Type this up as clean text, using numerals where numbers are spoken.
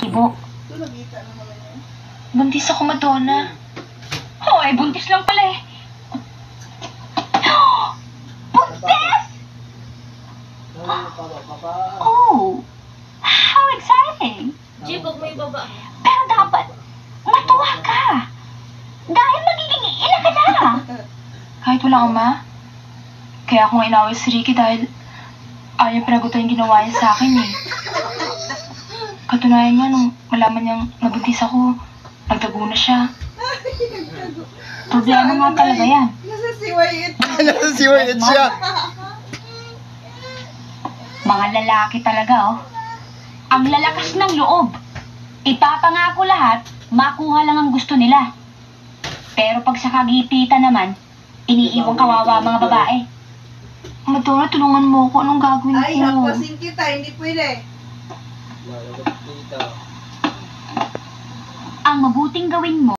Ibo. Buntis ako, Madonna. Hoy, buntis lang pala eh. Buntis! Oh, how exciting! Jay, huwag mo ibaba. Pero dapat, matuwa ka. Dahil magiging ina ka na. Kahit walang ama, kaya ako nga inaway si Ricky dahil ayaw pinagutan yung ginawa niya sa akin eh. Katunayan nga nung malaman niyang nabuntis ako, nagtago na siya. Problema nga talaga yan. Nasasiwayit siya. Mga lalaki talaga oh. Ang lalakas ng loob. Ipapangako lahat, makuha lang ang gusto nila. Pero pag sa kagipitan naman, iniiwang kawawa mga babae. Madonna, tulungan mo ko. Anong gagawin ko? Ay, hapasin kita. Hindi pwede. Ang mabuting gawin mo,